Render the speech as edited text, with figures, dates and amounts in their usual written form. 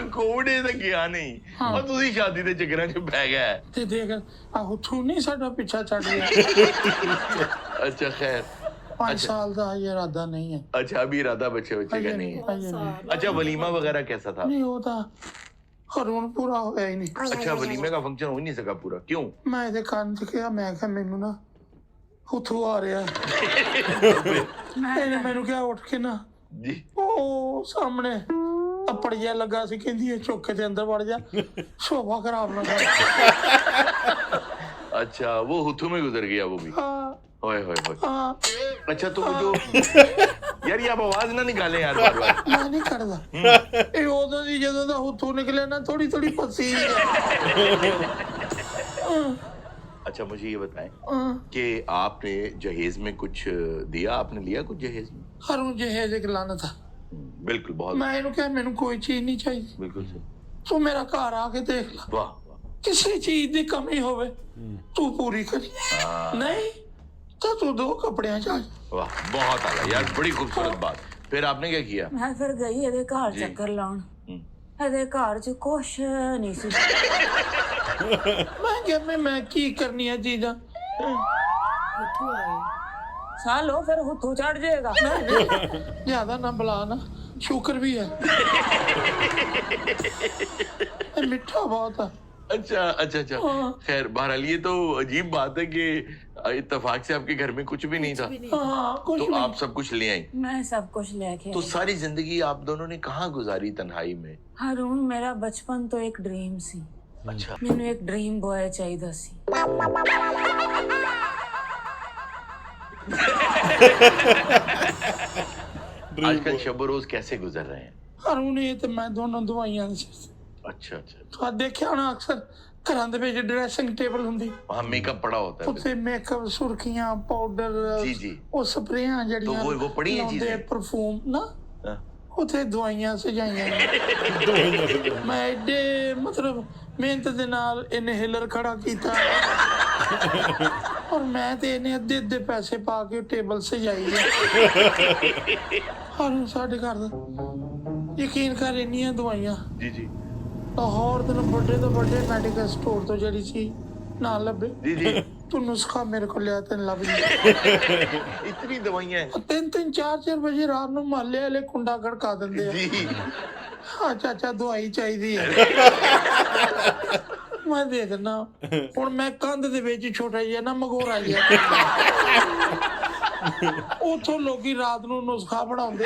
Covid ਤਾਂ ਗਿਆ ਨਹੀਂ ਉਹ ਤੁਸੀਂ ਸ਼ਾਦੀ ਦੇ ਚੱਕਰਾਂ 'ਚ ਪੈ ਗਏ ਤੇ ਦੇਖ ਆਹੋ ਤੂੰ ਨਹੀਂ ਸਾਡਾ ਪਿੱਛਾ ਛੱਡ ਗਿਆ। अच्छा खैर 5 साल ਦਾ ਇਹ ਇਰਾਦਾ ਨਹੀਂ ਹੈ। अच्छा अभी इरादा बच्चे बच्चे का नहीं है। अच्छा वलीमा वगैरह कैसा था? नहीं होता हरून पूरा होया ही नहीं। अच्छा वलीमे का फंक्शन हो ही नहीं सका पूरा क्यों? मैं ਇਹਦੇ ਕੰਨ 'ਚ ਕਿਹਾ ਮੈਂ ਕਿਹਾ ਮੈਨੂੰ ਨਾ ਹੁਥੂ ਆ ਰਿਹਾ ਇਹਨੇ ਮੈਨੂੰ ਕਿਹਾ ਉੱਠ ਕੇ ਨਾ जी ਉਹ ਸਾਹਮਣੇ ਅੱਪੜ ਜਿਹਾ ਲੱਗਾ ਸੀ ਕਹਿੰਦੀ ਇਹ ਚੁੱਕ ਕੇ ਤੇ ਅੰਦਰ ਵੜ ਜਾ ਸ਼ੋਭਾ ਖਰਾਬ ਨਾ ਕਰ। अच्छा वो हुथू में गुजर गया वो भी। हाँ ओए होए होए। हाँ अच्छा तो वो जो यार ये आप आवाज ना निकालें यार बार बार। मैं नहीं करदा ਇਹ ਉਦੋਂ ਦੀ ਜਦੋਂ ਦਾ ਹੁਥੂ ਨਿਕਲਿਆ ਨਾ ਥੋੜੀ ਥੋੜੀ ਪਸੀ अच्छा मुझे ये बताएं कि आपने जहेज में कुछ दिया आपने लिया कुछ जहेज में? हरून जहेज एक लानत था। बिल्कुल बहुत मैं ਇਹਨੂੰ ਕਿਹਾ ਮੈਨੂੰ ਕੋਈ ਚੀਜ਼ ਨਹੀਂ ਚਾਹੀਦੀ बिल्कुल सही। ਤੂੰ ਮੇਰਾ ਘਰ ਆ ਕੇ ਦੇਖ ਲੈ वाह ਕਿਸੇ ਚੀਜ਼ ਦੀ ਕਮੀ ਹੋਵੇ ਤੂੰ ਪੂਰੀ ਕਰੀ ਨਹੀਂ ਤਾਂ ਤੂੰ ਦੋ ਕੱਪੜਿਆਂ ਚ ਆ ਜਾ। वाह बहुत आला यार बड़ी खूबसूरत बात। फिर आपने क्या किया? मैं फिर गई ਇਹਦੇ ਘਰ ਚੱਕਰ ਲਾਉਣ ਇਹਦੇ ਘਰ ਚ ਕੁਛ ਨਹੀਂ ਸੀ। ਮੈਂ ਕਿਹਾ ਮੈਂ ਕੀ ਕਰਨੀਆਂ ਚੀਜ਼ਾਂ ਹੁੱਥੂ ਆਏ ਸਾਲੋ ਫਿਰ ਹੁੱਥੂ ਚੜ ਜਾਏਗਾ। ਜ਼ਿਆਦਾ ਨਾ ਬੁਲਾ ਨਾ ਸ਼ੂਕਰ ਵੀ ਹੈ ਇਹ ਮਿੱਠਾ ਬਹੁਤ ਹੈ। अच्छा अच्छा अच्छा खैर बहरहाल ये तो अजीब बात है कि इत्तेफाक से आपके घर में कुछ भी नहीं था हाँ कुछ तो नहीं। आप सब कुछ ले आई। मैं सब कुछ लेके तो आई। सारी जिंदगी आप दोनों ने कहाँ गुजारी तन्हाई में? हारून मेरा बचपन तो एक ड्रीम सी। अच्छा ਮੈਨੂੰ ਇੱਕ ਡ੍ਰੀਮ ਬॉय ਚਾਹੀਦਾ ਸੀ। आजकल शब रोज कैसे गुजर रहे हैं? ਹरून ਇਹ ਤੇ ਮੈਂ ਦੋਨੋਂ ਦਵਾਈਆਂ ਦੇ ਸੀ। अच्छा अच्छा ਤਾਂ ਦੇਖਿਆ ਹੋਣਾ ਅਕਸਰ ਘਰਾਂ ਦੇ ਵਿੱਚ ਡਰੈਸਿੰਗ ਟੇਬਲ ਹੁੰਦੀ वहाँ मेकअप पड़ा होता है। ਉੱਥੇ ਮੇਕਅਪ ਸੁਰਖੀਆਂ ਪਾਊਡਰ जी जी ਉਹ ਸਪਰੇਆਂ ਜਿਹੜੀਆਂ तो वो पड़ी है चीजें? ਪਰਫਿਊਮ ਨਾ हाँ। ਉੱਥੇ ਦਵਾਈਆਂ ਸਜਾਈਆਂ ਮੈਂ ਐਡੇ ਮਤਲਬ ਮਿਹਨਤ ਦੇ ਨਾਲ ਇਨਹੇਲਰ ਖੜਾ ਕੀਤਾ ਔਰ ਮੈਂ ਤੇ ਇਹਨੇ ਅੱਧੇ ਅੱਧੇ ਪੈਸੇ ਪਾ ਕੇ ਟੇਬਲ ਸਜਾਈ ਹੈ। ਹਾਂ ਸਾਡੇ ਘਰ ਦਾ ਯਕੀਨ ਕਰ ਇੰਨੀਆਂ ਦਵਾਈਆਂ जी जी ਲਾਹੌਰ ਦੇ ਵੱਡੇ ਤੋਂ ਵੱਡੇ ਮੈਡੀਕਲ ਸਟੋਰ ਤੋਂ ਜਿਹੜੀ ਸੀ ਨਾ ਲੱਭੇ जी जी ਤੂੰ ਨੁਸਖਾ ਮੇਰੇ ਕੋਲ ਲਿਆ ਤੇ ਲੱਭ ਲਈ। इतनी दवाइयाँ हैं? 3-3 4-4 ਵਜੇ ਰਾਤ ਨੂੰ ਮਹੱਲੇ ਵਾਲੇ ਕੁੰਡਾ ਖੜਕਾ ਦਿੰਦੇ ਆ जी ਹਾਂ ਚਾਚਾ ਦਵਾਈ ਚਾਹੀਦੀ ਹੈ। ਮੈਂ ਦੇ ਦਿੰਦਾ ਹੁਣ ਮੈਂ ਕੰਧ ਦੇ ਵਿੱਚ ਛੋਟਾ ਜਿਹਾ ਨਾ ਮਗੋਰਾ ਜਿਹਾ ਉੱਥੋਂ ਲੋਕੀ ਰਾਤ ਨੂੰ ਨੁਸਖਾ ਬਣਾਉਂਦੇ